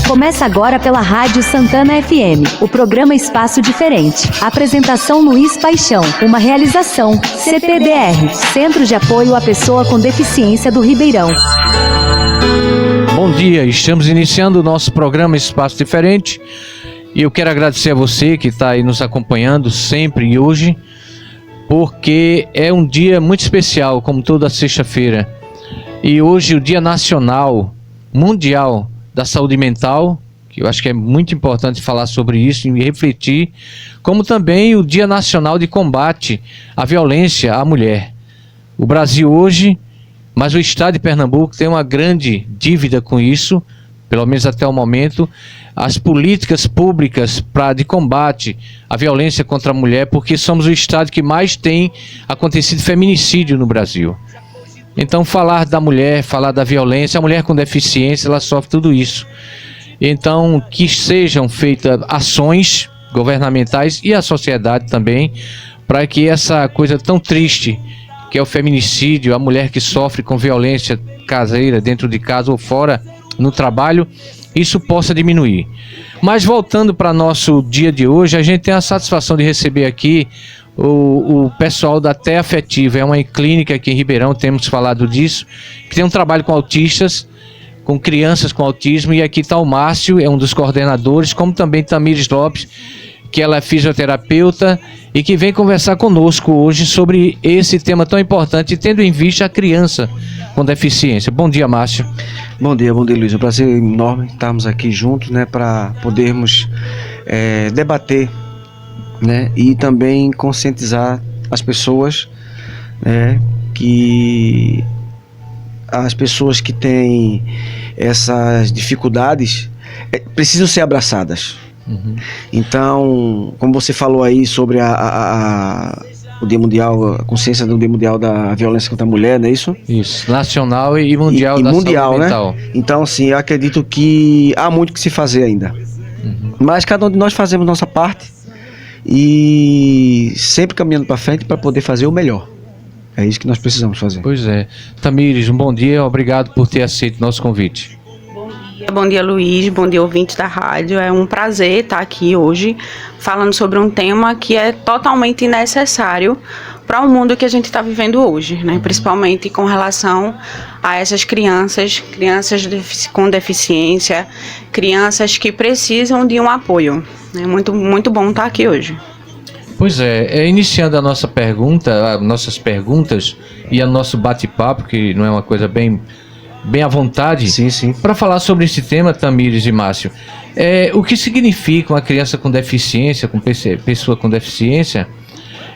Começa agora pela Rádio Santana FM, o programa Espaço Diferente. Apresentação Luiz Paixão, uma realização CPDR, Centro de Apoio à Pessoa com Deficiência do Ribeirão. Bom dia, estamos iniciando o nosso programa Espaço Diferente e eu quero agradecer a você que está aí nos acompanhando sempre e hoje, porque é um dia muito especial, como toda sexta-feira. E hoje o Dia Nacional, Mundial da Saúde Mental, que eu acho que é muito importante falar sobre isso e refletir, como também o Dia Nacional de Combate à Violência à Mulher. O Brasil hoje, mas o estado de Pernambuco tem uma grande dívida com isso, pelo menos até o momento, as políticas públicas de combate à violência contra a mulher, porque somos o estado que mais tem acontecido feminicídio no Brasil. Então falar da mulher, falar da violência, a mulher com deficiência, ela sofre tudo isso. Então que sejam feitas ações governamentais e a sociedade também, para que essa coisa tão triste, que é o feminicídio, a mulher que sofre com violência caseira, dentro de casa ou fora, no trabalho, isso possa diminuir. Mas voltando para nosso dia de hoje, a gente tem a satisfação de receber aqui o pessoal da TEA Afetiva. É uma clínica aqui em Ribeirão, temos falado disso, que tem um trabalho com autistas, com crianças com autismo, e aqui está o Márcio, é um dos coordenadores, como também Tamires Lopes, que ela é fisioterapeuta e que vem conversar conosco hoje sobre esse tema tão importante, tendo em vista a criança com deficiência. Bom dia, Márcio. Bom dia, Luiz. É um prazer enorme estarmos aqui juntos, né, para podermos debater, né, e também conscientizar as pessoas, né, que as pessoas que têm essas dificuldades precisam ser abraçadas. Uhum. Então, como você falou aí sobre o Dia Mundial, a consciência do Dia Mundial da Violência contra a Mulher, não é isso? Isso, nacional e mundial da mundial, saúde né? mental. Então, assim, eu acredito que há muito que se fazer ainda. Uhum. Mas cada um de nós fazemos nossa parte e sempre caminhando para frente para poder fazer o melhor. É isso que nós precisamos fazer. Pois é. Tamires, um bom dia, obrigado por ter aceito nosso convite. Bom dia, Luiz, bom dia, ouvintes da rádio. É um prazer estar aqui hoje falando sobre um tema que é totalmente necessário para o mundo que a gente está vivendo hoje, né? Principalmente com relação a essas crianças com deficiência, crianças que precisam de um apoio. É muito bom estar aqui hoje. Pois iniciando a nossa nossas perguntas e o nosso bate-papo, que não é uma coisa bem à vontade, sim. Para falar sobre esse tema, Tamires e Márcio, o que significa uma criança com deficiência, pessoa com deficiência,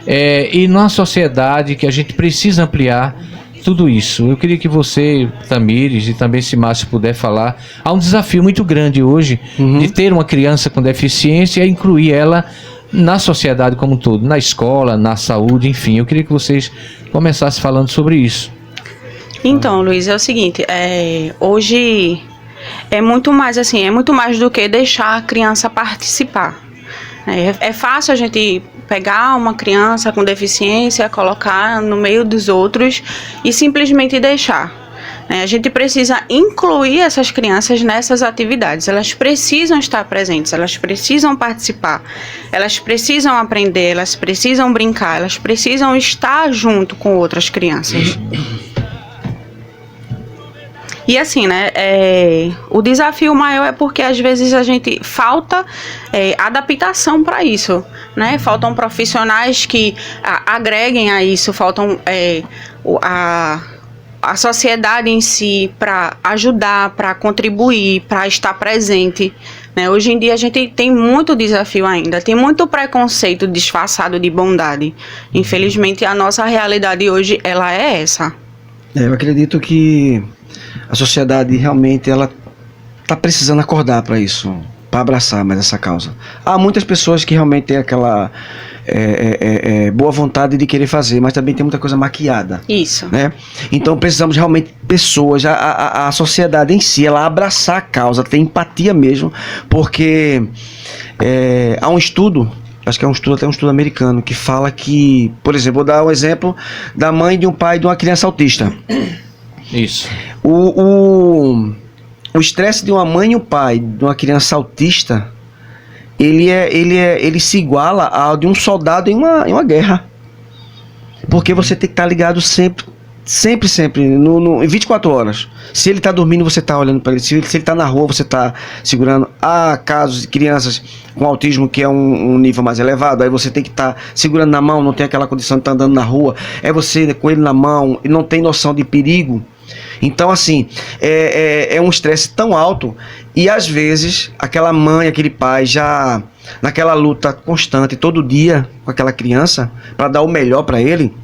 e numa sociedade que a gente precisa ampliar tudo isso. Eu queria que você, Tamires, e também se Márcio puder falar, há um desafio muito grande hoje de ter uma criança com deficiência e incluir ela na sociedade como um todo, na escola, na saúde, enfim. Eu queria que vocês começassem falando sobre isso. Então, Luiz, é o seguinte, hoje é muito mais do que deixar a criança participar. É fácil a gente pegar uma criança com deficiência, colocar no meio dos outros e simplesmente deixar. A gente precisa incluir essas crianças nessas atividades, elas precisam estar presentes, elas precisam participar, elas precisam aprender, elas precisam brincar, elas precisam estar junto com outras crianças. E assim, né, o desafio maior é porque às vezes a gente falta adaptação para isso, né? Faltam profissionais que agreguem a isso, faltam a sociedade em si para ajudar, para contribuir, para estar presente, né? Hoje em dia a gente tem muito desafio ainda, tem muito preconceito disfarçado de bondade. Infelizmente a nossa realidade hoje ela é essa. Eu acredito que a sociedade realmente ela está precisando acordar para isso, para abraçar mais essa causa. Há muitas pessoas que realmente têm aquela boa vontade de querer fazer, mas também tem muita coisa maquiada. Isso. Né? Então precisamos realmente pessoas, a sociedade em si, ela abraçar a causa, ter empatia mesmo, porque há um estudo, acho que é até um estudo americano, que fala que, por exemplo, vou dar um exemplo da mãe de um pai de uma criança autista. Isso. o estresse de uma mãe e um pai de uma criança autista, ele se iguala ao de um soldado em uma guerra. Porque você tem que estar ligado sempre, em 24 horas. Se ele está dormindo, você está olhando para ele. Se ele está na rua, você está segurando. Há casos de crianças com autismo que é um nível mais elevado, aí você tem que estar segurando na mão, não tem aquela condição de estar andando na rua. É você com ele na mão e não tem noção de perigo. Então, assim, é um estresse tão alto, e às vezes aquela mãe, aquele pai já naquela luta constante todo dia com aquela criança para dar o melhor para ele,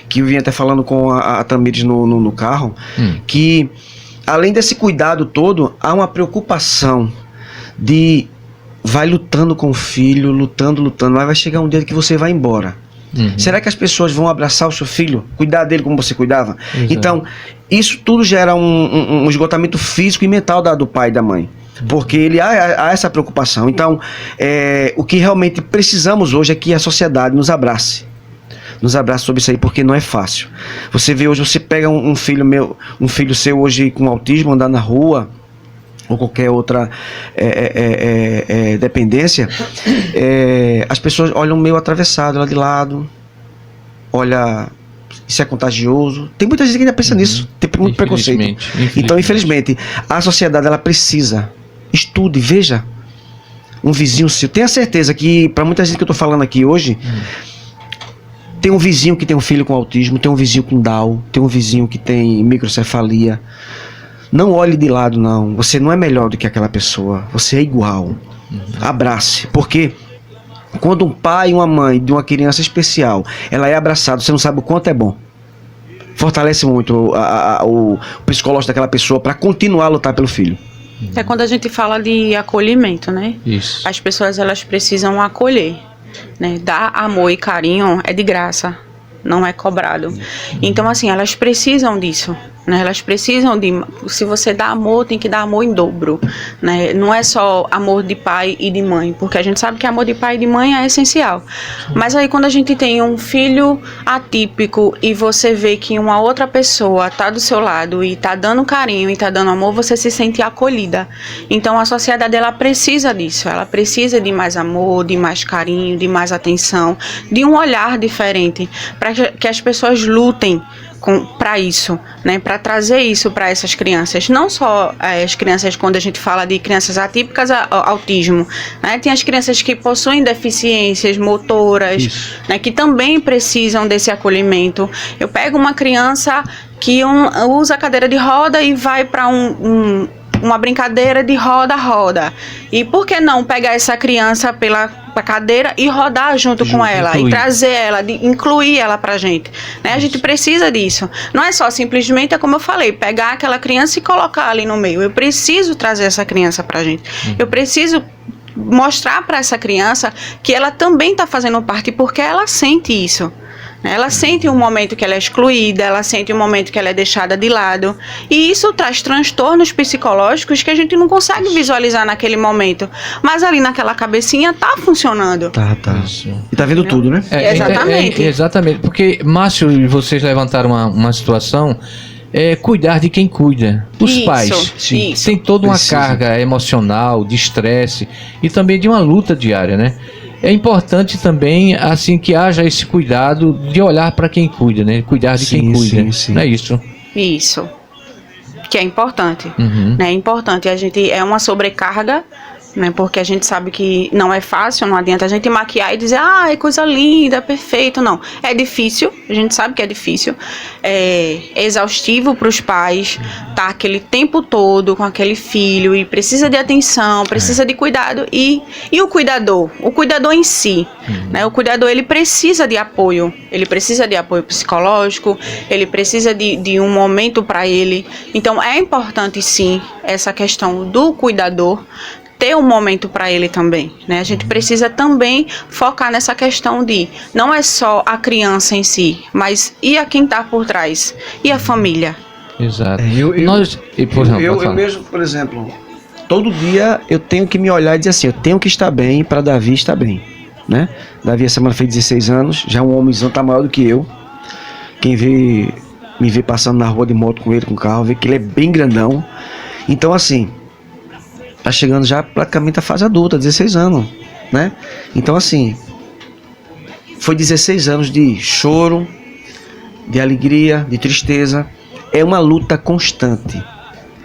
que eu vinha até falando com a Tamires no carro, que além desse cuidado todo, há uma preocupação de vai lutando com o filho, lutando, mas vai chegar um dia que você vai embora. Será que as pessoas vão abraçar o seu filho, cuidar dele como você cuidava? Exato. Então, isso tudo gera um esgotamento físico e mental do pai e da mãe, porque há essa preocupação. Então, o que realmente precisamos hoje é que a sociedade nos abrace sobre isso aí, porque não é fácil. Você vê hoje, você pega um filho seu hoje com autismo, andar na rua, ou qualquer outra dependência, as pessoas olham meio atravessado lá de lado, olha, isso é contagioso. Tem muita gente que ainda pensa nisso, tem muito preconceito. Então, infelizmente, a sociedade, ela precisa, estude, veja um vizinho seu. Tenha certeza que, para muita gente que eu estou falando aqui hoje, tem um vizinho que tem um filho com autismo, tem um vizinho com Down, tem um vizinho que tem microcefalia. Não olhe de lado, não. Você não é melhor do que aquela pessoa. Você é igual. Abrace. Porque quando um pai e uma mãe de uma criança especial, ela é abraçada, você não sabe o quanto é bom. Fortalece muito o psicológico daquela pessoa para continuar a lutar pelo filho. É quando a gente fala de acolhimento, né? Isso. As pessoas, elas precisam acolher, né? Dar amor e carinho é de graça, não é cobrado. Então, assim, elas precisam disso, né? Elas precisam se você dá amor, tem que dar amor em dobro, né? Não é só amor de pai e de mãe, porque a gente sabe que amor de pai e de mãe é essencial. Mas aí quando a gente tem um filho atípico e você vê que uma outra pessoa tá do seu lado e tá dando carinho e tá dando amor, você se sente acolhida. Então a sociedade, ela precisa disso, ela precisa de mais amor, de mais carinho, de mais atenção, de um olhar diferente, para que as pessoas lutem para isso, né, para trazer isso para essas crianças, não só as crianças, quando a gente fala de crianças atípicas, autismo, né, tem as crianças que possuem deficiências motoras, né, que também precisam desse acolhimento. Eu pego uma criança que usa cadeira de roda e vai para uma brincadeira de roda-roda, e por que não pegar essa criança pela cadeira e rodar junto com ela, incluir. E trazer ela, incluir ela pra gente, né? A gente precisa disso, não é só simplesmente, como eu falei, pegar aquela criança e colocar ali no meio. Eu preciso trazer essa criança pra gente, eu preciso mostrar para essa criança que ela também está fazendo parte, porque ela sente isso. Ela sente um momento que ela é excluída, ela sente um momento que ela é deixada de lado. E isso traz transtornos psicológicos que a gente não consegue visualizar naquele momento. Mas ali naquela cabecinha tá funcionando. Tá. E tá vendo tudo, né? Exatamente. Exatamente. Porque, Márcio e vocês levantaram uma situação... cuidar de quem cuida, dos pais. Isso. Tem toda uma carga emocional, de estresse e também de uma luta diária, né? É importante também, assim, que haja esse cuidado de olhar para quem cuida, né? Cuidar de quem cuida, sim. Não é isso? Isso, que é importante, né? É importante, é uma sobrecarga, né? Porque a gente sabe que não é fácil, não adianta a gente maquiar e dizer, é coisa linda, é perfeito, não. É difícil, a gente sabe que é difícil, é exaustivo para os pais, tá aquele tempo todo com aquele filho e precisa de atenção, precisa de cuidado, e o cuidador em si, né? O cuidador, ele precisa de apoio psicológico, ele precisa de um momento para ele. Então é importante sim essa questão do cuidador ter um momento para ele também, né? A gente precisa também focar nessa questão de não é só a criança em si, mas e a quem está por trás, e a família. Exato. Eu mesmo, por exemplo, todo dia eu tenho que me olhar e dizer assim, eu tenho que estar bem para Davi estar bem, né? Davi essa semana fez 16 anos, já um homenzão, tá maior do que eu. Quem me vê passando na rua de moto com ele, com o carro, vê que ele é bem grandão. Então, assim, tá chegando já praticamente a fase adulta, 16 anos, né? Então, assim, foi 16 anos de choro, de alegria, de tristeza. É uma luta constante.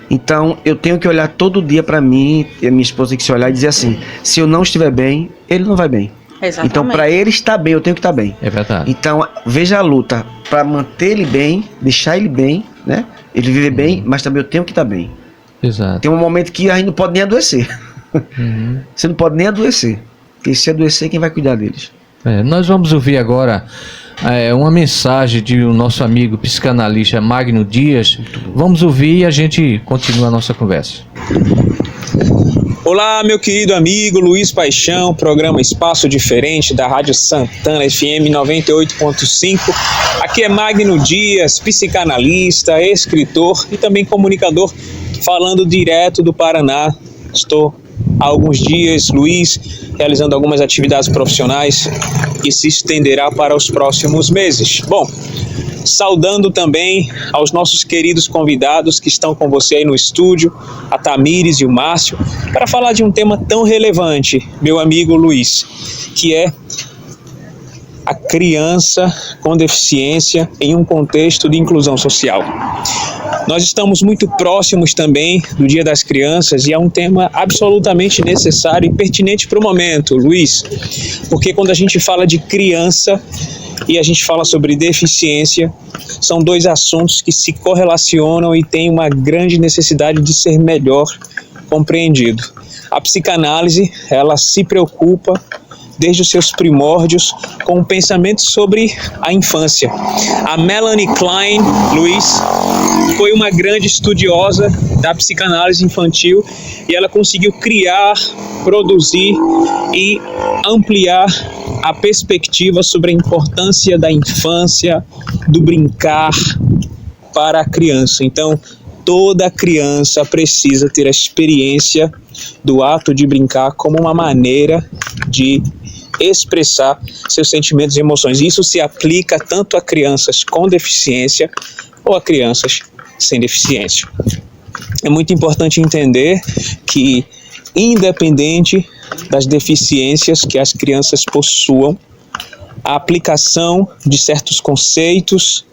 Então, eu tenho que olhar todo dia para mim, e a minha esposa tem que se olhar e dizer assim: se eu não estiver bem, ele não vai bem. Exatamente. Então, para ele estar bem, eu tenho que estar bem. É verdade. Então, veja a luta para manter ele bem, deixar ele bem, né? Ele viver bem, mas também eu tenho que estar bem. Exato. Tem um momento que a gente não pode nem adoecer. Você não pode nem adoecer. Porque se adoecer, quem vai cuidar deles? Nós vamos ouvir agora uma mensagem de um nosso amigo psicanalista Magno Dias. Vamos ouvir e a gente continua a nossa conversa. Olá, meu querido amigo Luiz Paixão, programa Espaço Diferente da Rádio Santana FM 98.5. Aqui é Magno Dias, psicanalista, escritor e também comunicador, falando direto do Paraná. Estou há alguns dias, Luiz, realizando algumas atividades profissionais que se estenderá para os próximos meses. Bom, saudando também aos nossos queridos convidados que estão com você aí no estúdio, a Tamires e o Márcio, para falar de um tema tão relevante, meu amigo Luiz, que é a criança com deficiência em um contexto de inclusão social. Nós estamos muito próximos também do Dia das Crianças e é um tema absolutamente necessário e pertinente para o momento, Luiz, porque quando a gente fala de criança e a gente fala sobre deficiência, são dois assuntos que se correlacionam e têm uma grande necessidade de ser melhor compreendido. A psicanálise, ela se preocupa desde os seus primórdios com o pensamento sobre a infância. A Melanie Klein, Luiz, foi uma grande estudiosa da psicanálise infantil e ela conseguiu criar, produzir e ampliar a perspectiva sobre a importância da infância, do brincar para a criança. Então, toda criança precisa ter a experiência do ato de brincar como uma maneira de expressar seus sentimentos e emoções. Isso se aplica tanto a crianças com deficiência ou a crianças sem deficiência. É muito importante entender que, independente das deficiências que as crianças possuam, a aplicação de certos conceitos,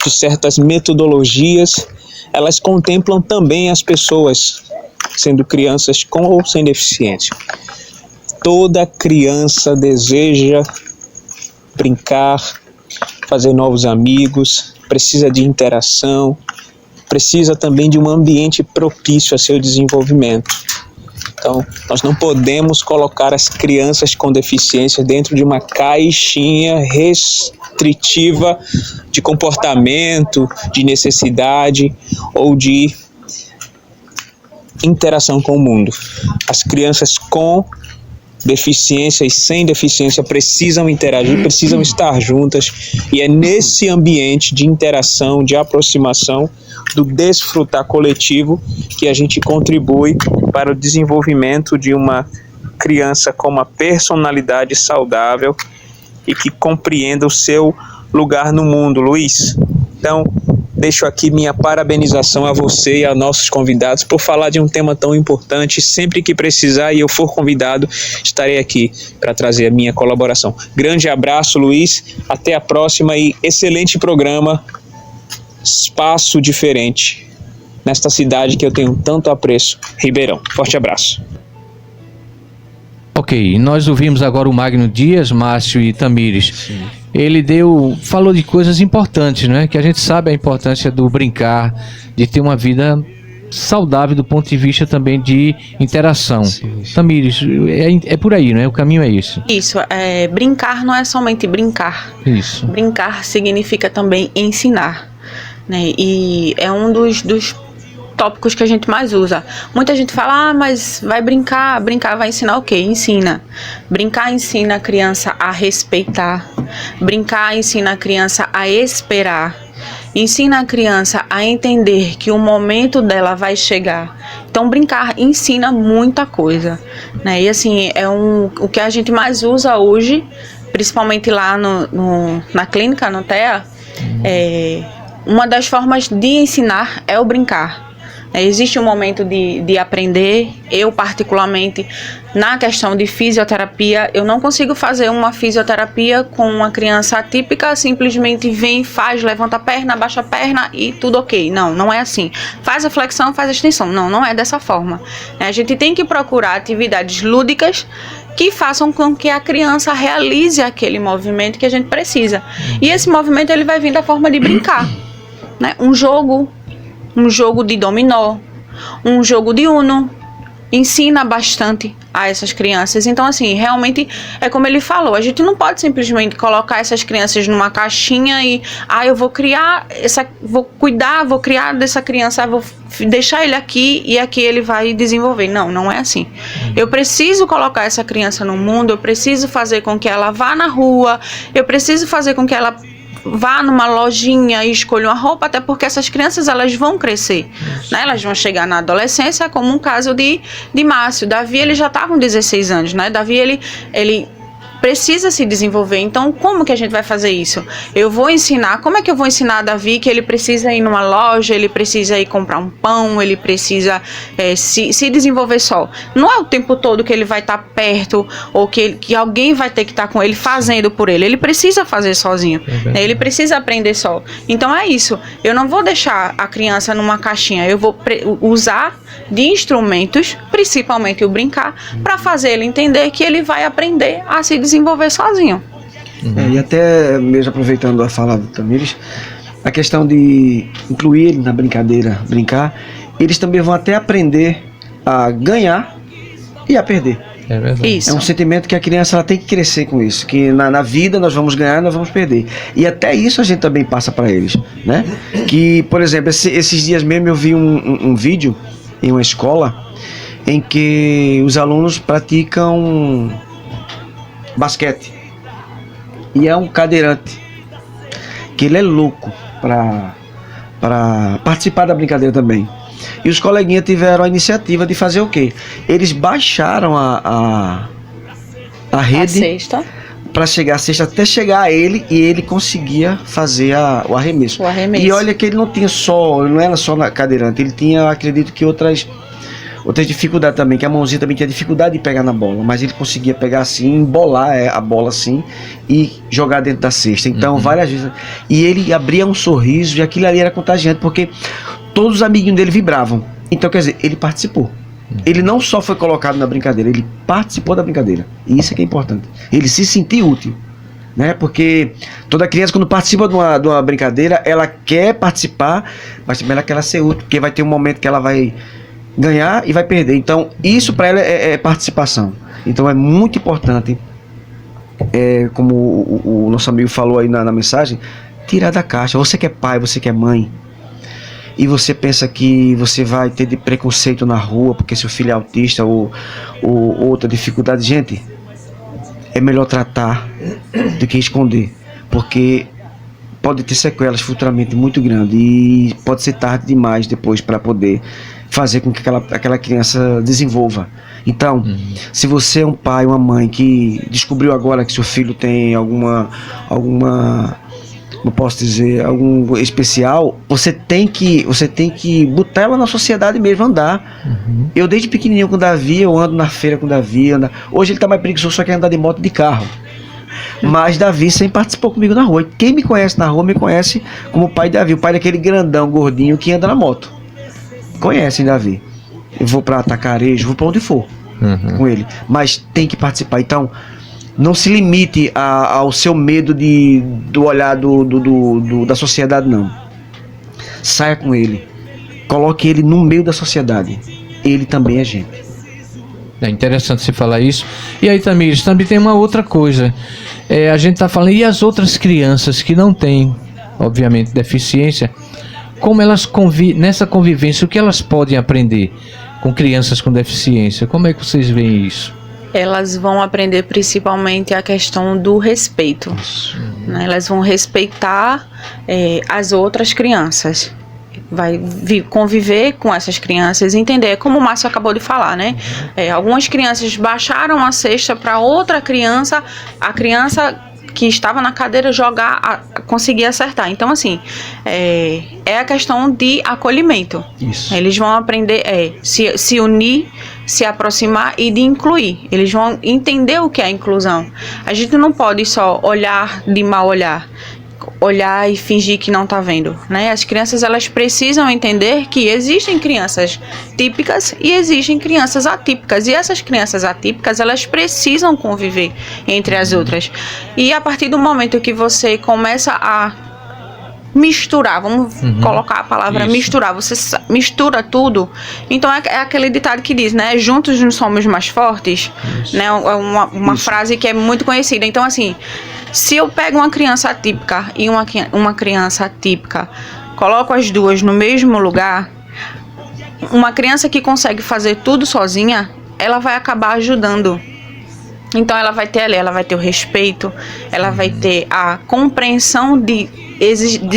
de certas metodologias, elas contemplam também as pessoas, sendo crianças com ou sem deficiência. Toda criança deseja brincar, fazer novos amigos, precisa de interação, precisa também de um ambiente propício a seu desenvolvimento. Então, nós não podemos colocar as crianças com deficiência dentro de uma caixinha restritiva de comportamento, de necessidade ou de interação com o mundo. As crianças com deficiência e sem deficiência precisam interagir, precisam estar juntas, e é nesse ambiente de interação, de aproximação, do desfrutar coletivo que a gente contribui para o desenvolvimento de uma criança com uma personalidade saudável e que compreenda o seu lugar no mundo, Luiz. Então, deixo aqui minha parabenização a você e a nossos convidados por falar de um tema tão importante. Sempre que precisar e eu for convidado, estarei aqui para trazer a minha colaboração. Grande abraço, Luiz. Até a próxima e excelente programa Espaço Diferente, nesta cidade que eu tenho tanto apreço, Ribeirão. Forte abraço. Ok, nós ouvimos agora o Magno Dias, Márcio e Tamires. Sim. Ele falou de coisas importantes, né? Que a gente sabe a importância do brincar, de ter uma vida saudável do ponto de vista também de interação. Sim. Tamires, é por aí, né? O caminho é esse. Isso, brincar não é somente brincar. Isso. Brincar significa também ensinar, né? E é um dos tópicos que a gente mais usa. Muita gente fala, mas vai brincar vai ensinar o quê? Ensina. Brincar ensina a criança a respeitar. Brincar ensina a criança a esperar. Ensina a criança a entender que o momento dela vai chegar. Então, brincar ensina muita coisa, né? E assim, o que a gente mais usa hoje, principalmente lá na clínica, no TEA, uma das formas de ensinar é o brincar. Existe um momento de aprender. Eu, particularmente, na questão de fisioterapia, eu não consigo fazer uma fisioterapia com uma criança atípica, simplesmente vem, faz, levanta a perna, abaixa a perna e tudo ok. Não é assim. Faz a flexão, faz a extensão. Não é dessa forma. A gente tem que procurar atividades lúdicas que façam com que a criança realize aquele movimento que a gente precisa. E esse movimento ele vai vir da forma de brincar, né? Um jogo de dominó, um jogo de Uno, ensina bastante a essas crianças. Então, assim, realmente é como ele falou, a gente não pode simplesmente colocar essas crianças numa caixinha e eu vou criar vou criar dessa criança, vou deixar ele aqui e aqui ele vai desenvolver. Não é assim. Eu preciso colocar essa criança no mundo, eu preciso fazer com que ela vá na rua, eu preciso fazer com que ela vá numa lojinha e escolha uma roupa, até porque essas crianças elas vão crescer, né? Elas vão chegar na adolescência, como um caso de Márcio. Davi, ele já está com 16 anos, né? Davi, ele precisa se desenvolver. Então, como que a gente vai fazer isso? Eu vou ensinar, como é que eu vou ensinar a Davi que ele precisa ir numa loja, ele precisa ir comprar um pão, ele precisa se desenvolver só. Não é o tempo todo que ele vai estar perto ou que alguém vai ter que estar com ele fazendo por ele. Ele precisa fazer sozinho. Ele precisa aprender só. Então é isso. Eu não vou deixar a criança numa caixinha. Eu vou usar de instrumentos, principalmente o brincar, para fazer ele entender que ele vai aprender a se desenvolver sozinho. E até mesmo aproveitando a fala do Tamires, a questão de incluir ele na brincadeira, brincar, eles também vão até aprender a ganhar e a perder. É verdade. Isso. É um sentimento que a criança ela tem que crescer com isso, que na vida nós vamos ganhar, nós vamos perder. E até isso a gente também passa para eles, né? Que, por exemplo, esses dias mesmo eu vi um vídeo em uma escola em que os alunos praticam basquete. E é um cadeirante que ele é louco para participar da brincadeira também. E os coleguinhas tiveram a iniciativa de fazer o quê? Eles baixaram a rede para chegar a cesta, até chegar a ele, e ele conseguia fazer o arremesso. E olha que ele não era só na cadeirante, ele tinha, acredito que outras dificuldades também, que a mãozinha também tinha dificuldade de pegar na bola, mas ele conseguia pegar assim, embolar a bola assim e jogar dentro da cesta. Então, várias vezes. E ele abria um sorriso e aquilo ali era contagiante, porque todos os amiguinhos dele vibravam. Então, quer dizer, ele participou. Ele não só foi colocado na brincadeira, ele participou da brincadeira. E isso é que é importante. Ele se sentiu útil, né? Porque toda criança, quando participa de uma brincadeira, ela quer participar, mas também ela quer ser útil, porque vai ter um momento que ela vai ganhar e vai perder. Então, isso para ela é participação. Então, é muito importante, como o nosso amigo falou aí na mensagem, tirar da caixa. Você que é pai, você que é mãe, e você pensa que você vai ter de preconceito na rua porque seu filho é autista ou outra dificuldade, gente, é melhor tratar do que esconder, porque pode ter sequelas futuramente muito grandes e pode ser tarde demais depois para poder fazer com que aquela criança desenvolva. Então, se você é um pai, uma mãe que descobriu agora que seu filho tem alguma não posso dizer, algum especial, você tem que botar ela na sociedade mesmo, andar. Eu desde pequenininho com o Davi, eu ando na feira com o Davi, hoje ele tá mais preguiçoso, só quer andar de moto, de carro. Mas Davi sempre participou comigo na rua. E quem me conhece na rua me conhece como o pai de Davi, o pai daquele grandão, gordinho que anda na moto. Conhecem Davi. Eu vou pra Atacarejo, vou pra onde for com ele. Mas tem que participar. Então, não se limite ao seu medo do olhar da sociedade, não. Saia com ele. Coloque ele no meio da sociedade. Ele também é gente. É interessante você falar isso. E aí, Tamires, também tem uma outra coisa. A gente está falando, e as outras crianças que não têm, obviamente, deficiência, como elas nessa convivência, o que elas podem aprender com crianças com deficiência? Como é que vocês veem isso? Elas vão aprender principalmente a questão do respeito, né? Elas vão respeitar as outras crianças, vai conviver com essas crianças, entender, como o Márcio acabou de falar, né? Algumas crianças baixaram a cesta para outra criança, a criança que estava na cadeira conseguir acertar. Então, assim, é a questão de acolhimento. Isso. Eles vão aprender se unir, se aproximar e de incluir. Eles vão entender o que é a inclusão. A gente não pode só olhar de mal olhar e fingir que não está vendo, né? As crianças, elas precisam entender que existem crianças típicas e existem crianças atípicas, e essas crianças atípicas, elas precisam conviver entre as outras. E a partir do momento que você começa a misturar, vamos colocar a palavra misturar, você mistura tudo, então é aquele ditado que diz, né, juntos nós somos mais fortes, né, uma frase que é muito conhecida. Então, assim, se eu pego uma criança atípica e uma criança atípica, coloco as duas no mesmo lugar, uma criança que consegue fazer tudo sozinha, ela vai acabar ajudando. Então ela vai ter o respeito, ela vai ter a compreensão de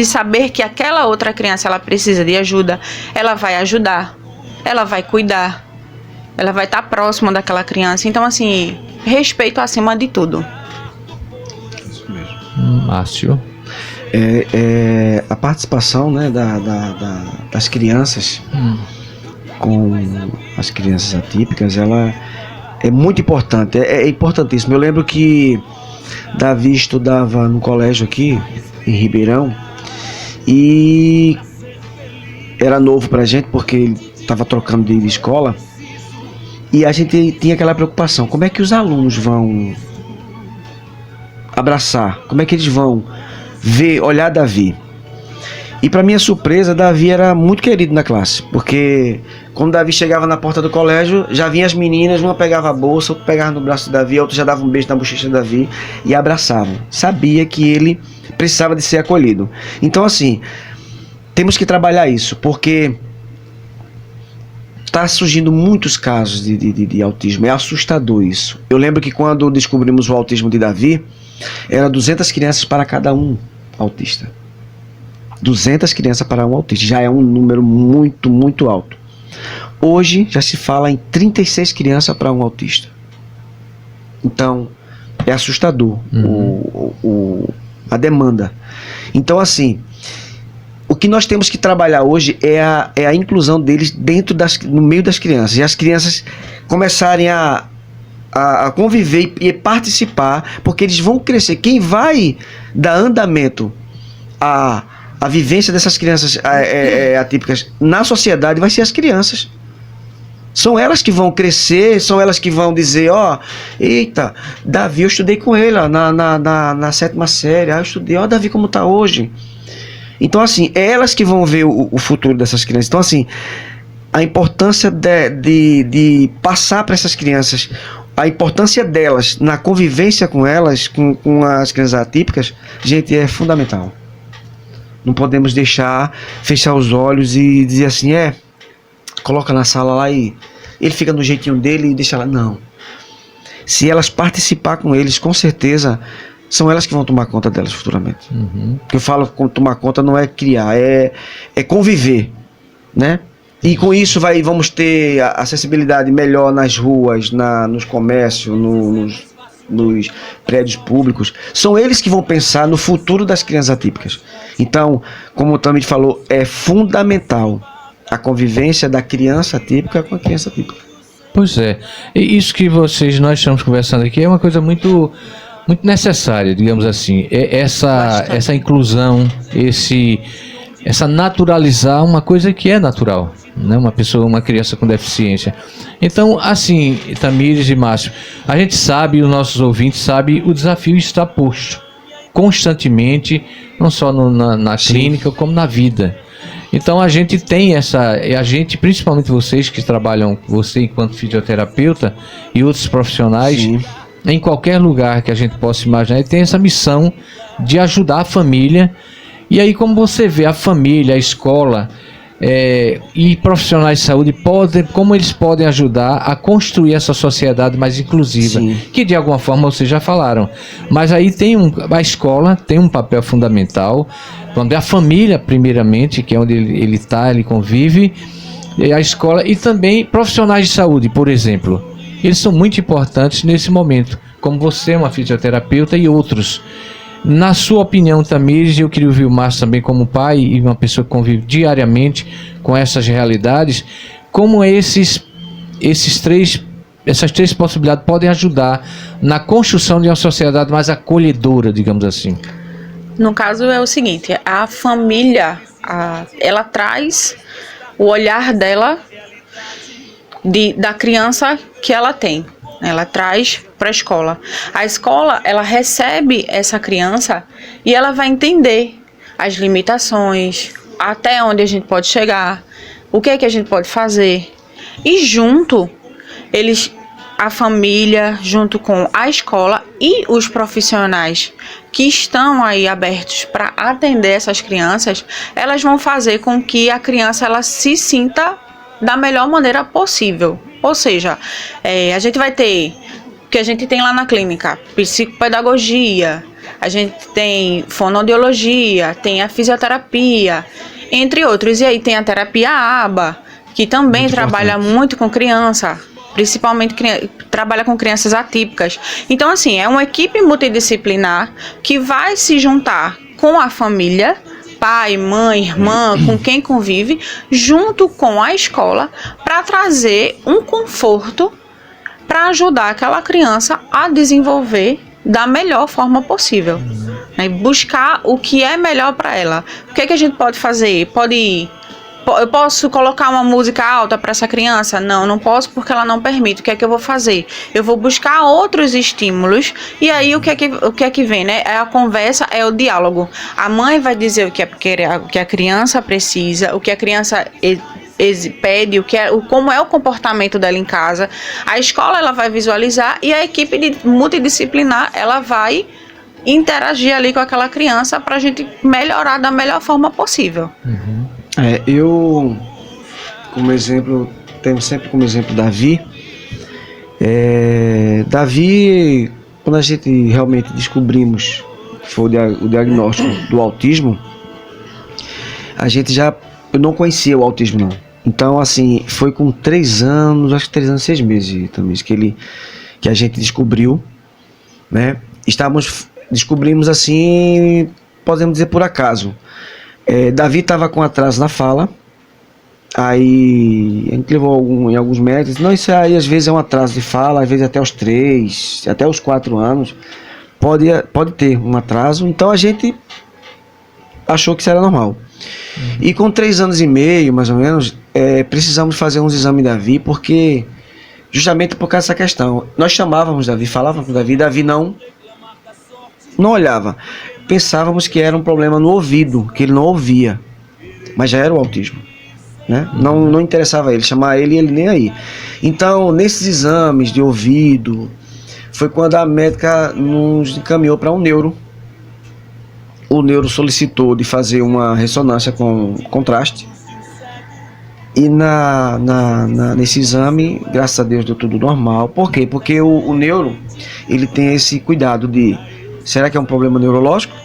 saber que aquela outra criança, ela precisa de ajuda, ela vai ajudar, ela vai cuidar, ela vai estar próxima daquela criança. Então, assim, respeito acima de tudo. Isso mesmo. Márcio. A participação, né, das crianças com as crianças atípicas, ela é muito importante, é importantíssimo. Eu lembro que Davi estudava no colégio aqui em Ribeirão e era novo pra gente porque ele estava trocando de escola, e a gente tinha aquela preocupação: como é que os alunos vão abraçar, como é que eles vão olhar Davi? E para minha surpresa, Davi era muito querido na classe, porque quando Davi chegava na porta do colégio, já vinham as meninas, uma pegava a bolsa, outra pegava no braço de Davi, a outra já dava um beijo na bochecha de Davi e abraçavam. Sabia que ele precisava de ser acolhido. Então, assim, temos que trabalhar isso, porque está surgindo muitos casos de autismo. É assustador isso. Eu lembro que quando descobrimos o autismo de Davi, era 200 crianças para cada um autista. 200 crianças para um autista, já é um número muito, muito alto. Hoje já se fala em 36 crianças para um autista. Então, é assustador a demanda. Então, assim, o que nós temos que trabalhar hoje é a inclusão deles no meio das crianças. E as crianças começarem a conviver e participar, porque eles vão crescer. Quem vai dar andamento a vivência dessas crianças atípicas na sociedade vai ser as crianças. São elas que vão crescer, são elas que vão dizer: eita, Davi, eu estudei com ele na 7ª série, eu estudei, Davi como está hoje. Então, assim, é elas que vão ver o futuro dessas crianças. Então, assim, a importância de passar para essas crianças, a importância delas na convivência com elas, com as crianças atípicas, gente, é fundamental. Não podemos fechar os olhos e dizer assim: coloca na sala lá e ele fica no jeitinho dele e deixa lá. Não. Se elas participar com eles, com certeza são elas que vão tomar conta delas futuramente. Porque eu falo com tomar conta não é criar, é conviver, né? E com isso vamos ter a acessibilidade melhor nas ruas, nos comércios, nos prédios públicos. São eles que vão pensar no futuro das crianças atípicas. Então, como o Tamir falou, é fundamental a convivência da criança atípica com a criança atípica. Pois é. E isso que nós estamos conversando aqui é uma coisa muito, muito necessária, digamos assim. Essa inclusão, essa naturalizar uma coisa que é natural, né? Uma criança com deficiência. Então, assim, Tamires e Márcio, a gente sabe, os nossos ouvintes sabem, o desafio está posto constantemente, não só na clínica, como na vida. Então a gente tem principalmente vocês que trabalham, você enquanto fisioterapeuta e outros profissionais, sim, em qualquer lugar que a gente possa imaginar, tem essa missão de ajudar a família. E aí, como você vê a família, a escola e profissionais de saúde, como eles podem ajudar a construir essa sociedade mais inclusiva, sim, que de alguma forma vocês já falaram. Mas aí a escola tem um papel fundamental, onde a família, primeiramente, que é onde ele convive, a escola, e também profissionais de saúde, por exemplo. Eles são muito importantes nesse momento, como você, uma fisioterapeuta e outros. Na sua opinião, Tamires, eu queria ouvir o Márcio também como pai e uma pessoa que convive diariamente com essas realidades, como essas três possibilidades podem ajudar na construção de uma sociedade mais acolhedora, digamos assim. No caso é o seguinte, a família, ela traz o olhar dela da criança que ela tem. Ela traz para a escola. A escola, ela recebe essa criança e ela vai entender as limitações, até onde a gente pode chegar, o que é que a gente pode fazer. E junto, a família, junto com a escola e os profissionais que estão aí abertos para atender essas crianças, elas vão fazer com que a criança ela se sinta da melhor maneira possível. Ou seja, a gente vai ter o que a gente tem lá na clínica, psicopedagogia, a gente tem fonoaudiologia, tem a fisioterapia, entre outros. E aí tem a terapia ABA, que também muito trabalha importante. Muito com criança, principalmente trabalha com crianças atípicas. Então, assim, é uma equipe multidisciplinar que vai se juntar com a família, pai, mãe, irmã, com quem convive, junto com a escola, para trazer um conforto para ajudar aquela criança a desenvolver da melhor forma possível. Né? Buscar o que é melhor para ela. O que é que a gente pode fazer? Eu posso colocar uma música alta para essa criança? Não, não posso porque ela não permite. O que é que eu vou fazer? Eu vou buscar outros estímulos e aí o que é que vem, né? É a conversa, é o diálogo. A mãe vai dizer o que a criança precisa, o que a criança pede, como é o comportamento dela em casa. A escola ela vai visualizar e a equipe multidisciplinar ela vai interagir ali com aquela criança para a gente melhorar da melhor forma possível. Uhum. Eu, como exemplo, tenho sempre como exemplo Davi. Davi, quando a gente realmente descobrimos que foi o diagnóstico do autismo, eu não conhecia o autismo não. Então, assim, foi com 3 anos, acho que 3 anos e 6 meses também, que a gente descobriu, né? Descobrimos assim, podemos dizer por acaso. Davi estava com atraso na fala, aí a gente levou em alguns médicos. Não, isso aí às vezes é um atraso de fala, às vezes até os 3, até os 4 anos, pode ter um atraso. Então a gente achou que isso era normal. E com 3 anos e meio, mais ou menos, precisamos fazer uns exames de Davi, justamente por causa dessa questão. Nós chamávamos Davi, falávamos com Davi não olhava. Pensávamos que era um problema no ouvido, que ele não ouvia, mas já era o autismo, né? Não interessava ele, chamar ele nem aí. Então, nesses exames de ouvido, foi quando a médica nos encaminhou para um neuro. O neuro solicitou de fazer uma ressonância com contraste. E nesse exame, graças a Deus, deu tudo normal. Por quê? Porque o neuro, ele tem esse cuidado de... Será que é um problema neurológico?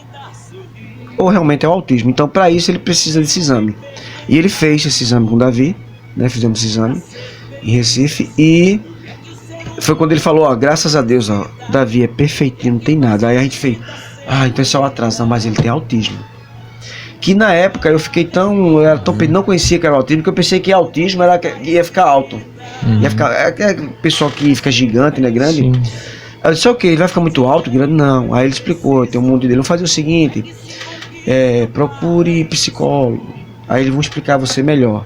Ou realmente é o autismo? Então, para isso, ele precisa desse exame. E ele fez esse exame com o Davi, né? Fizemos esse exame em Recife. E foi quando ele falou, graças a Deus, Davi é perfeitinho, não tem nada. Aí a gente fez, então isso é um atraso. Não, mas ele tem autismo. Que na época eu fiquei não conhecia que era autismo, que eu pensei que autismo ia ficar alto. Ia ficar, pessoal que fica gigante, né? Grande. Sim. Eu disse, ok, ele vai ficar muito alto, grande? Não. Aí ele explicou, tem um mundo dele. Vamos fazer o seguinte, procure psicólogo. Aí eles vão explicar você melhor.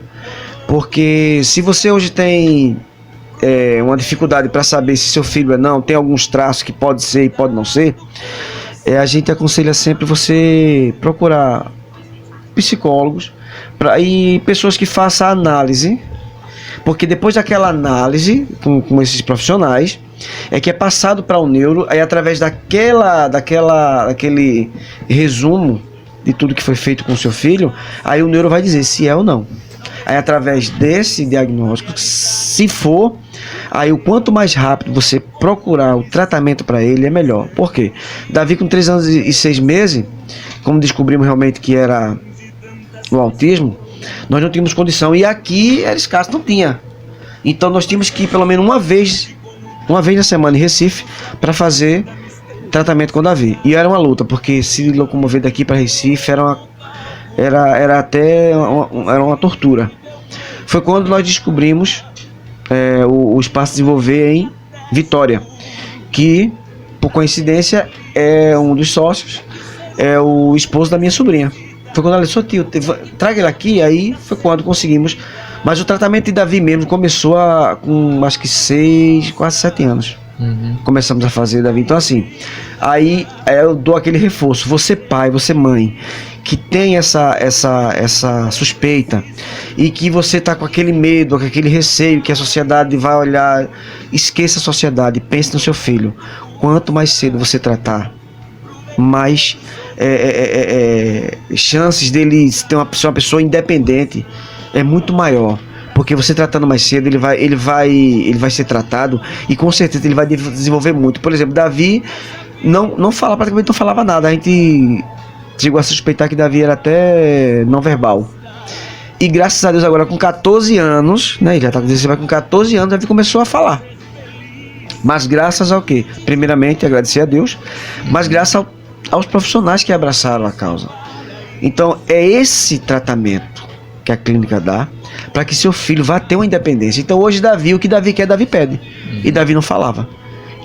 Porque se você hoje tem uma dificuldade para saber se seu filho tem alguns traços que pode ser e pode não ser, a gente aconselha sempre você procurar psicólogos e pessoas que façam a análise. Porque depois daquela análise com esses profissionais, que é passado para o neuro, aí através daquele resumo de tudo que foi feito com o seu filho, aí o neuro vai dizer se é ou não. Aí através desse diagnóstico, se for, aí o quanto mais rápido você procurar o tratamento para ele, é melhor. Por quê? Davi com 3 anos e 6 meses, como descobrimos realmente que era o autismo, nós não tínhamos condição, e aqui era escasso, não tinha. Então nós tínhamos que ir pelo menos uma vez uma vez na semana em Recife para fazer tratamento com o Davi. E era uma luta, porque se locomover daqui para Recife era até uma tortura. Foi quando nós descobrimos o Espaço Desenvolver em Vitória, que, por coincidência, é um dos sócios, é o esposo da minha sobrinha. Foi quando ela disse: tio, traga ele aqui. Aí foi quando conseguimos. Mas o tratamento de Davi mesmo começou com acho que 6, quase 7 anos. Começamos a fazer, Davi. Então, assim, aí eu dou aquele reforço. Você pai, você mãe, que tem essa suspeita e que você tá com aquele medo, com aquele receio que a sociedade vai olhar, esqueça a sociedade, pense no seu filho. Quanto mais cedo você tratar, mais chances dele ser uma pessoa independente é muito maior. Porque você tratando mais cedo, ele vai ser tratado e com certeza ele vai desenvolver muito. Por exemplo, Davi praticamente não falava nada. A gente chegou a suspeitar que Davi era até não verbal. E graças a Deus agora com 14 anos, né, ele já está com 14 anos, Davi começou a falar. Mas graças ao quê? Primeiramente agradecer a Deus, mas graças aos profissionais que abraçaram a causa. Então é esse tratamento que a clínica dá para que seu filho vá ter uma independência. Então hoje Davi, o que Davi quer, Davi pede. E Davi não falava.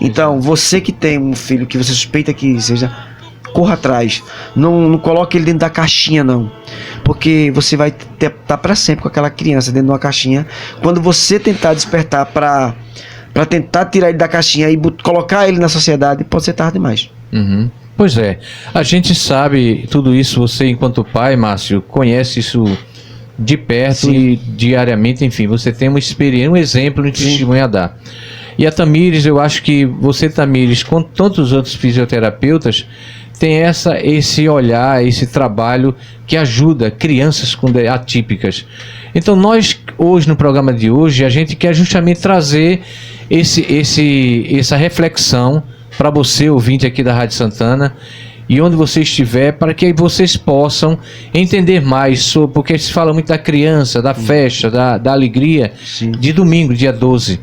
Então você que tem um filho que você suspeita que seja, corra atrás. Não coloque ele dentro da caixinha, não. Porque você vai estar para sempre com aquela criança dentro de uma caixinha. Quando você tentar despertar para tentar tirar ele da caixinha e colocar ele na sociedade, pode ser tarde demais. Pois é, a gente sabe tudo isso. Você, enquanto pai, Márcio, conhece isso de perto. Sim. E diariamente, enfim, você tem uma experiência, um exemplo de testemunho a dar. E a Tamires, eu acho que você, Tamires, com tantos os outros fisioterapeutas, tem esse olhar, esse trabalho que ajuda crianças atípicas. Então nós, hoje, no programa de hoje, a gente quer justamente trazer essa reflexão para você, ouvinte aqui da Rádio Santana, e onde você estiver, para que vocês possam entender mais sobre, porque se fala muito da criança, da festa, da alegria. Sim. De domingo, dia 12.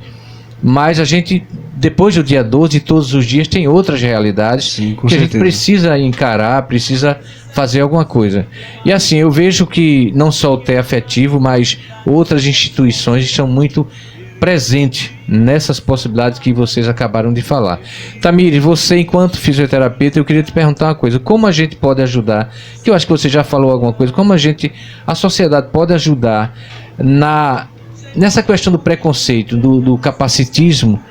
Mas a gente, depois do dia 12, todos os dias, tem outras realidades. Sim, que certeza. A gente precisa encarar, precisa fazer alguma coisa. E assim, eu vejo que não só o TE Afetivo, mas outras instituições estão muito presentes nessas possibilidades que vocês acabaram de falar. Tamires, você, enquanto fisioterapeuta, eu queria te perguntar uma coisa: como a gente pode ajudar? Que eu acho que você já falou alguma coisa. Como a sociedade pode ajudar nessa questão do preconceito, do capacitismo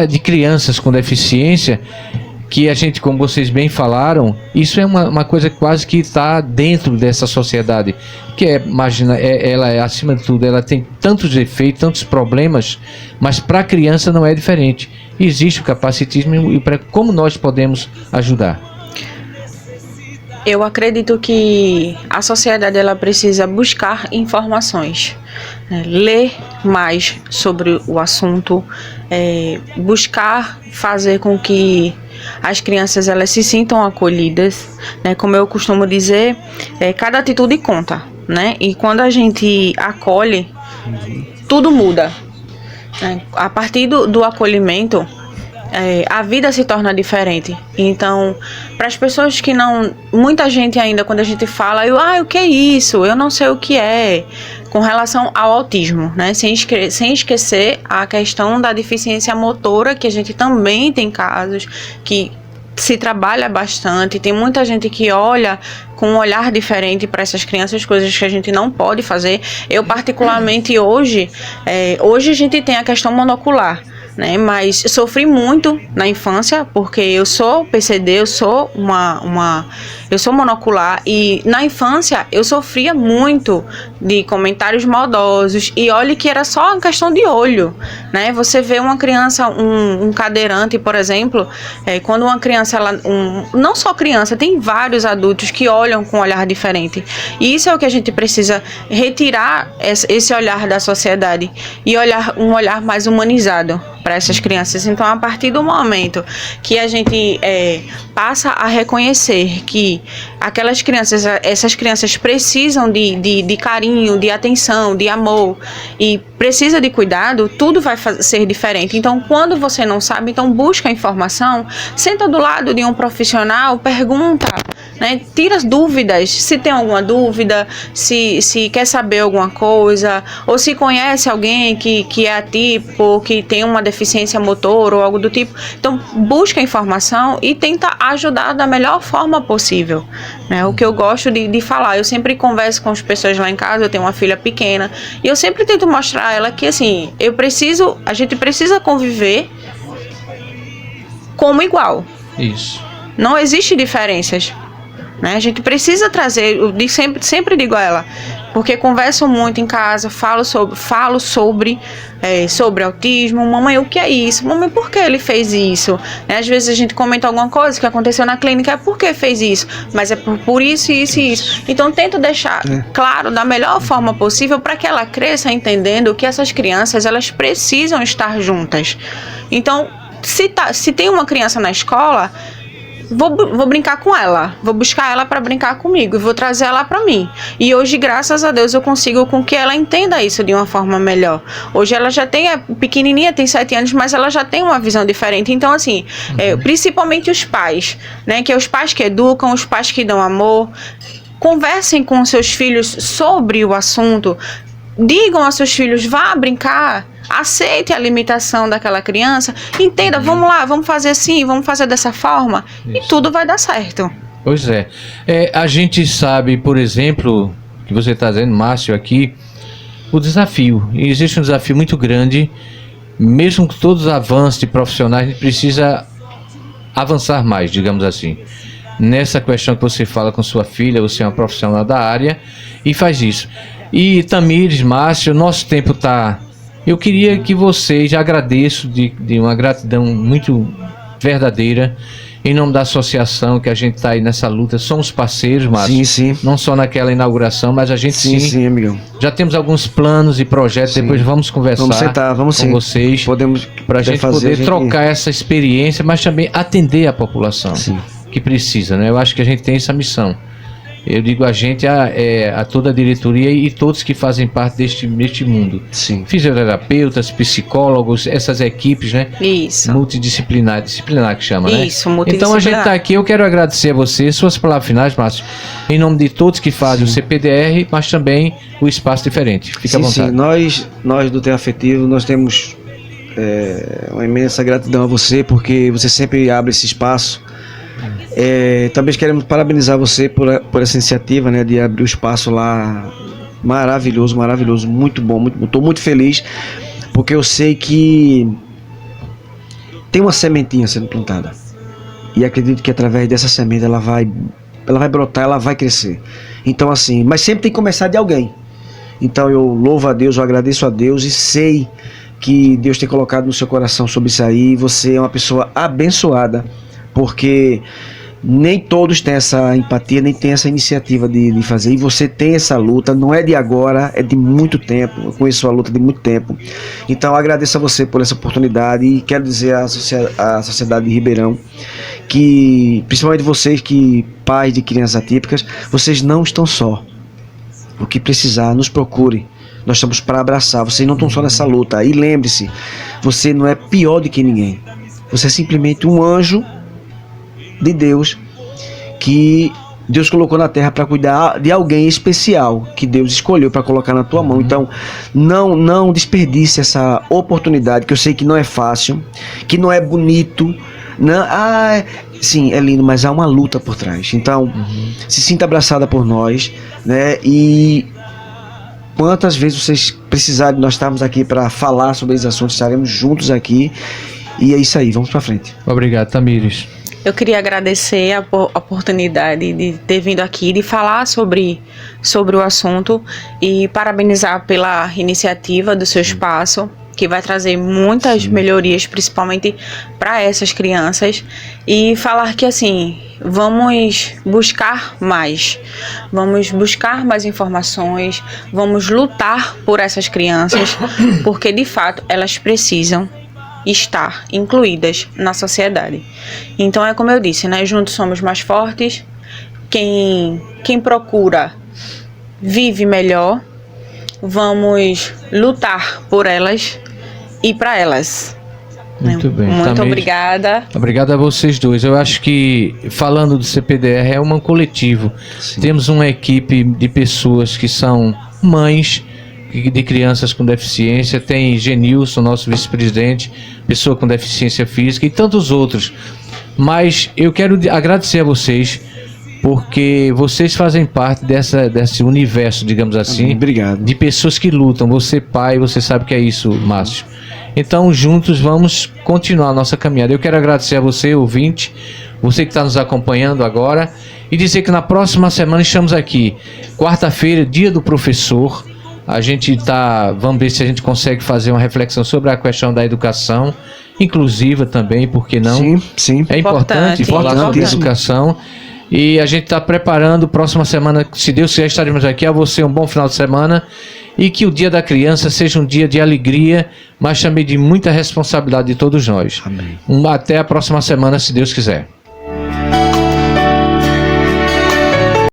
de crianças com deficiência, que a gente, como vocês bem falaram, isso é uma coisa quase que está dentro dessa sociedade, que ela é, acima de tudo, ela tem tantos efeitos, tantos problemas, mas para a criança não é diferente. Existe o capacitismo e como nós podemos ajudar? Eu acredito que a sociedade ela precisa buscar informações, ler mais sobre o assunto, buscar fazer com que as crianças elas se sintam acolhidas, né? Como eu costumo dizer, cada atitude conta, né? E quando a gente acolhe, tudo muda, né? A partir do acolhimento, a vida se torna diferente. Então, para as pessoas que não... Muita gente ainda, quando a gente fala, o que é isso? Eu não sei o que é. Com relação ao autismo, né? Sem esquecer a questão da deficiência motora, que a gente também tem casos que se trabalha bastante. Tem muita gente que olha com um olhar diferente para essas crianças, coisas que a gente não pode fazer. Eu, particularmente, hoje a gente tem a questão monocular, né? Mas sofri muito na infância, porque eu sou PCD, eu sou eu sou monocular, e na infância eu sofria muito de comentários maldosos, e olhe que era só uma questão de olho, né? Você vê uma criança, um cadeirante, por exemplo, quando uma criança, não só criança, tem vários adultos que olham com um olhar diferente, e isso é o que a gente precisa retirar, esse olhar da sociedade, e um olhar mais humanizado, para essas crianças. Então, a partir do momento que a gente passa a reconhecer que aquelas crianças, essas crianças precisam de carinho, de atenção, de amor e precisa de cuidado, tudo vai ser diferente. Então, quando você não sabe, então busca informação, senta do lado de um profissional, pergunta, né, tira as dúvidas, se tem alguma dúvida, se quer saber alguma coisa, ou se conhece alguém que é atípico, que tem uma deficiência motor ou algo do tipo. Então, busca informação e tenta ajudar da melhor forma possível, né? O que eu gosto de falar, eu sempre converso com as pessoas lá em casa, eu tenho uma filha pequena, e eu sempre tento mostrar a ela que, assim, a gente precisa conviver como igual. Isso. Não existe diferenças, né? A gente precisa trazer, eu sempre digo a ela, porque converso muito em casa, falo sobre autismo. Mamãe, o que é isso? Mamãe, por que ele fez isso? Né? Às vezes a gente comenta alguma coisa que aconteceu na clínica, por que fez isso? Mas é por isso, isso e isso. Então tento deixar claro da melhor forma possível para que ela cresça entendendo que essas crianças, elas precisam estar juntas. Então, se tem uma criança na escola, vou brincar com ela, vou buscar ela para brincar comigo e vou trazer ela para mim. E hoje, graças a Deus, eu consigo com que ela entenda isso de uma forma melhor. Hoje ela já é pequenininha, tem 7 anos, mas ela já tem uma visão diferente. Então, assim, principalmente os pais, né, que é os pais que educam, os pais que dão amor, conversem com seus filhos sobre o assunto, digam aos seus filhos, vá brincar, aceite a limitação daquela criança, entenda, vamos lá, vamos fazer assim, vamos fazer dessa forma, e tudo vai dar certo. Pois é. A gente sabe, por exemplo, que você está dizendo, Márcio, aqui, o desafio. E existe um desafio muito grande, mesmo com todos os avanços de profissionais, a gente precisa avançar mais, digamos assim. Nessa questão que você fala com sua filha, você é uma profissional da área e faz isso. E Tamires, Márcio, nosso tempo está... Eu queria que vocês, agradeço de uma gratidão muito verdadeira, em nome da associação que a gente está aí nessa luta. Somos parceiros, Márcio. Sim. Não só naquela inauguração, mas a gente Sim, amigão. Já temos alguns planos e projetos, depois vamos conversar vamos com vocês. Para a gente poder trocar essa experiência, mas também atender a população que precisa, né? Eu acho que a gente tem essa missão. Eu digo a gente, a toda a diretoria e todos que fazem parte deste mundo. Sim. Fisioterapeutas, psicólogos, essas equipes, né? Isso. Multidisciplinar que chama, né? Isso, multidisciplinar. Então a gente está aqui, eu quero agradecer a você, suas palavras finais, Márcio, em nome de todos que fazem o CPDR, mas também o Espaço Diferente. Fica à vontade. Sim, nós do Ter Afetivo, nós temos uma imensa gratidão a você, porque você sempre abre esse espaço. Também queremos parabenizar você por essa iniciativa, né, de abrir o espaço lá. Maravilhoso, muito bom, estou muito feliz, porque eu sei que tem uma sementinha sendo plantada, e acredito que através dessa semente ela vai brotar, ela vai crescer. Então, assim, mas sempre tem que começar de alguém. Então eu louvo a Deus, eu agradeço a Deus e sei que Deus tem colocado no seu coração sobre isso aí. Você é uma pessoa abençoada, porque nem todos têm essa empatia, nem têm essa iniciativa de fazer, e você tem essa luta, não é de agora, é de muito tempo. Eu conheço a luta de muito tempo. Então eu agradeço a você por essa oportunidade, e quero dizer à sociedade de Ribeirão que, principalmente vocês que pais de crianças atípicas, vocês não estão só. O que precisar, nos procure. Nós estamos para abraçar. Vocês não estão só nessa luta. E lembre-se, você não é pior do que ninguém. Você é simplesmente um anjo de Deus, que Deus colocou na terra para cuidar de alguém especial, que Deus escolheu para colocar na tua mão. Então não desperdice essa oportunidade, que eu sei que não é fácil, que não é bonito, não, sim, é lindo, mas há uma luta por trás. Então se sinta abraçada por nós, né? E quantas vezes vocês precisarem, nós estamos aqui para falar sobre esses assuntos, estaremos juntos aqui. E é isso aí, vamos para frente. Obrigado, Tamires. Eu queria agradecer a oportunidade de ter vindo aqui, de falar sobre o assunto, e parabenizar pela iniciativa do seu espaço, que vai trazer muitas melhorias, principalmente para essas crianças, e falar que, assim, vamos buscar mais informações, vamos lutar por essas crianças, porque de fato elas precisam estar incluídas na sociedade. Então é como eu disse, né? Juntos somos mais fortes. Quem procura vive melhor. Vamos lutar por elas e para elas. Muito bem. Muito Também, obrigada. obrigado a vocês dois. Eu acho que, falando do CPDR, é um coletivo. Sim. Temos uma equipe de pessoas que são mães de crianças com deficiência, tem Genilson, nosso vice-presidente, pessoa com deficiência física e tantos outros. Mas eu quero agradecer a vocês, porque vocês fazem parte desse universo, digamos assim, Obrigado. de pessoas que lutam. Você, pai, você sabe que é isso, Márcio. Então, juntos vamos continuar a nossa caminhada. Eu quero agradecer a você, ouvinte, você que está nos acompanhando agora, e dizer que na próxima semana estamos aqui, quarta-feira, dia do professor. A gente vamos ver se a gente consegue fazer uma reflexão sobre a questão da educação inclusiva também, por que não? Sim, sim. É importante falar sobre educação. E a gente está preparando, próxima semana, se Deus quiser, estaremos aqui. A você um bom final de semana e que o Dia da Criança seja um dia de alegria, mas também de muita responsabilidade de todos nós. Amém. Até a próxima semana, se Deus quiser.